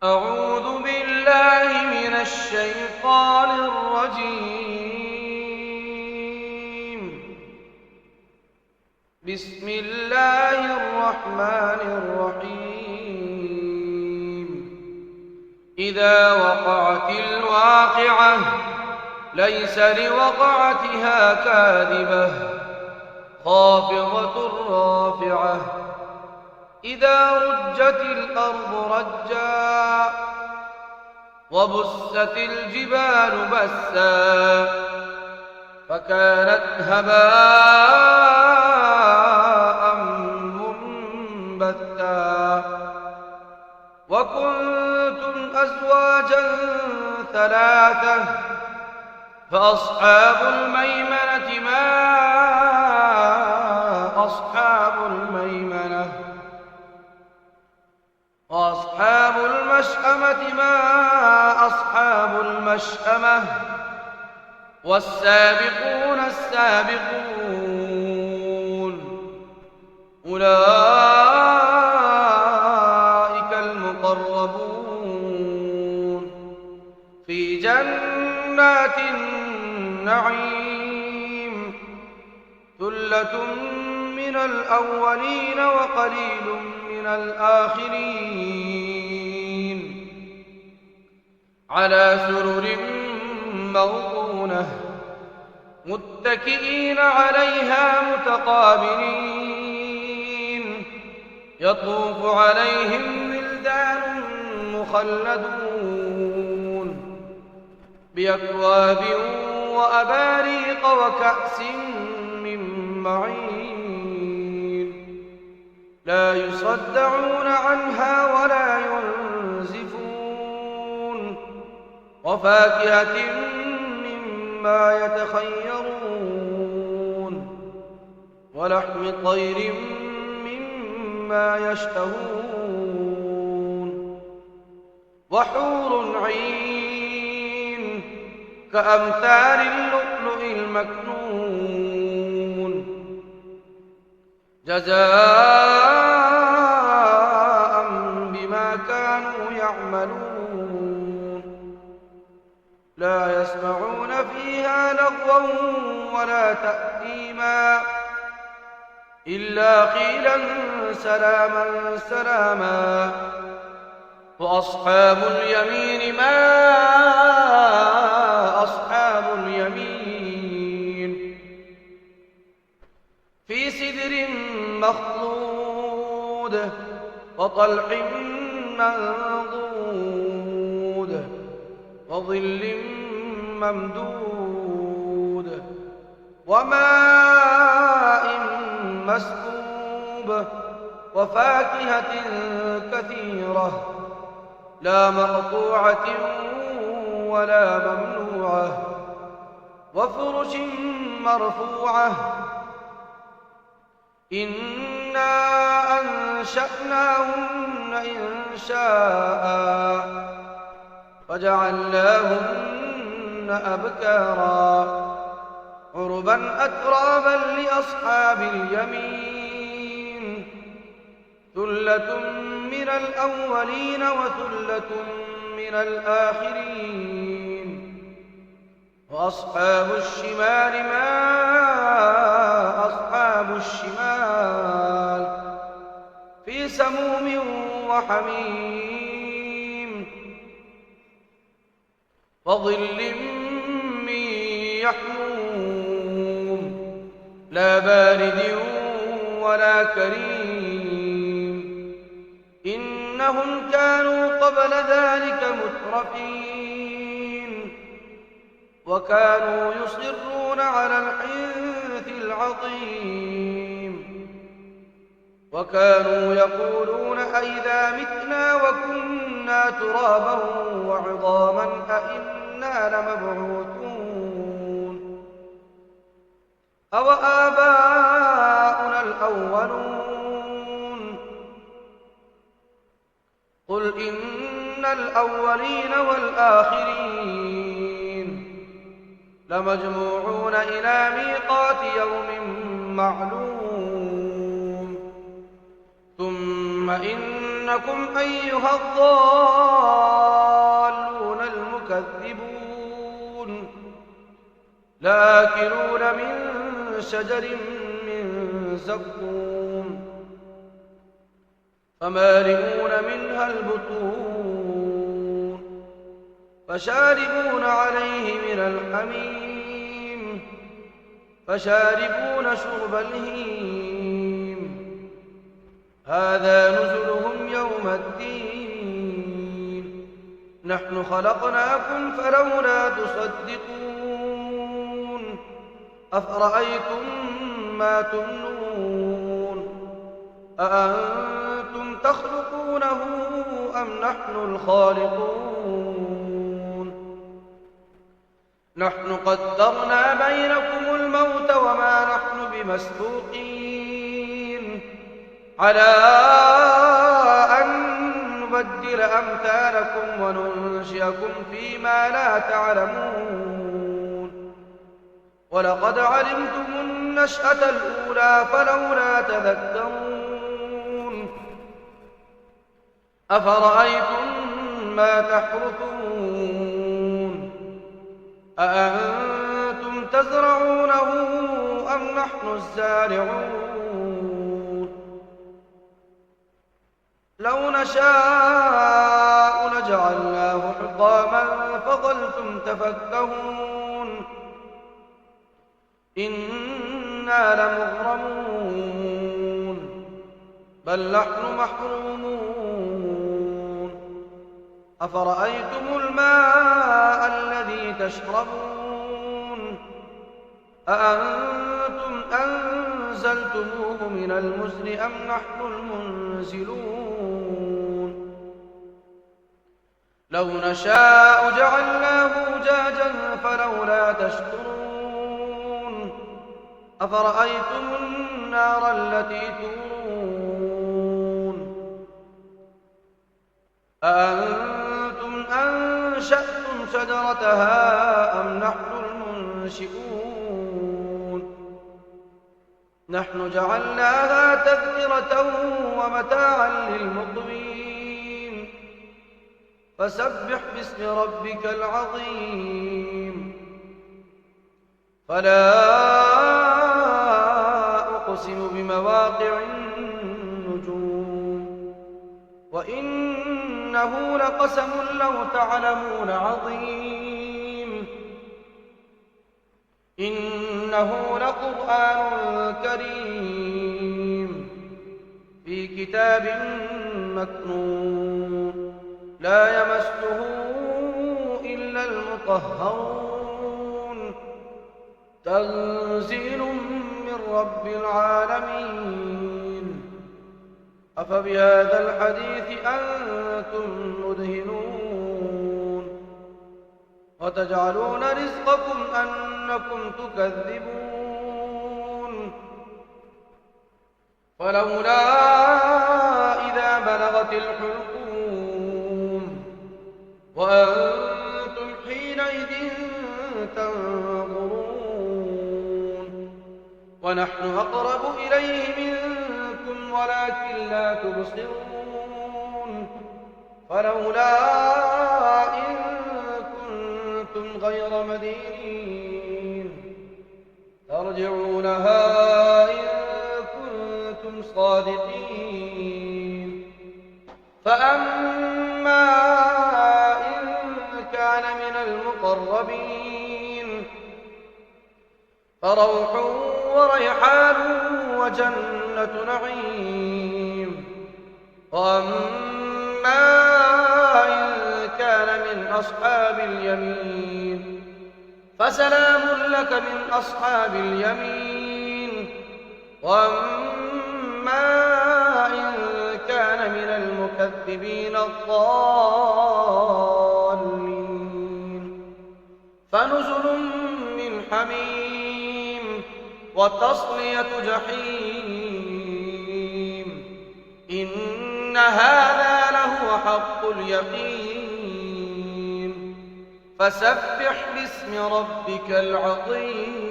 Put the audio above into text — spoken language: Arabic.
أعوذ بالله من الشيطان الرجيم. بسم الله الرحمن الرحيم. إذا وقعت الواقعة ليس لوقعتها كاذبة خافضة رافعة. إذا رجت الأرض رجا وبست الجبال بسا فكانت هباء منبثا. وكنتم أزواجا ثلاثة فأصحاب الميمنة ما أصحاب الميمنة وأصحاب المشأمة ما أصحاب المشأمة. والسابقون السابقون أولئك المقربون في جنات النعيم. ثلة من الأولين وقليل من الآخرين على سرر موضونة متكئين عليها متقابلين. يطوف عليهم ولدان مخلدون بأكواب وأباريق وكأس من معين لا يصدعون عنها ولا ينزفون. وفاكهة مما يتخيرون ولحم طير مما يشتهون. وحور عين كأمثال اللؤلؤ المكنون جزاء بما كانوا يعملون. لا يسمعون فيها لغوا ولا تأثيما إلا قيلا سلاما سلاما. وأصحاب اليمين ما أصحاب اليمين في سدر مخضود وطلح منضود وظل ممدود وماء مسكوب وفاكهة كثيرة لا مقطوعة ولا ممنوعة. وفرش مرفوعة إنا أنشأناهن إنشاء فجعلناهن أبكارا عربا أترابا لأصحاب اليمين. ثلة من الأولين وثلة من الآخرين. وأصحاب الشمال ما أصحاب الشمال في سموم وحميم وظل من يحموم لا بارد ولا كريم. إنهم كانوا قبل ذلك مترفين وكانوا يصرون على الحنث العظيم. وكانوا يقولون أئذا متنا وكنا ترابا وعظاما أئنا لمبعوثون أوآباؤنا الأولون. قل إن الأولين والآخرين لمجموعون إلى ميقات يوم معلوم. ثم إن إنكم أيها الضالون المكذبون لآكلون من شجر من زقوم فمالئون منها البطون فشاربون عليه من الحميم فشاربون شرب الهيم هذا نزلهم يوم الدين نحن خلقناكم فلولا تصدقون أفرأيتم ما تمنون أأنتم تخلقونه أم نحن الخالقون نحن قدرنا بينكم الموت وما نحن بمسبوقين على أن نبدل أمثالكم وننشئكم فيما لا تعلمون ولقد علمتم النشأة الأولى فلولا تذكرون أفرأيتم ما تحرثون أأنتم تزرعونه أم نحن الزارعون لو نشاء لجعلناه حطاما فظلتم تفكهون إنا لمغرمون بل نحن محرومون أفرأيتم الماء الذي تشربون أأنتم أنزلتموه من المزن أم نحن المنزلون لو نشاء جعلناه أجاجا فلولا تشكرون أفرأيتم النار التي تورون أأنتم أنشأتم شجرتها أم نحن المنشئون نحن جعلناها تذكرة ومتاعا للمقوين فسبح باسم ربك العظيم فلا أقسم بمواقع النجوم وإنه لقسم لو تعلمون عظيم إنه لقرآن كريم في كتاب مكنون لا يمسه إلا المطهرون تنزيل من رب العالمين أفبهذا الحديث أنتم مدهنون وتجعلون رزقكم أنكم تكذبون فلولا إذا بلغت الحلقوم وأنتم حينئذ تنظرون ونحن أقرب إليه منكم ولكن لا تبصرون فلولا إن كنتم غير مدينين ترجعونها إن كنتم صادقين فأما إن كان من المقربين فروح وريحان وجنة نعيم وأما إن كان من أصحاب اليمين فسلام لك من أصحاب اليمين وأما إن كان من المكذبين الضالين فنزل من حميم وتصلية جحيم إن هذا لهو حق اليقين فسبح باسم ربك العظيم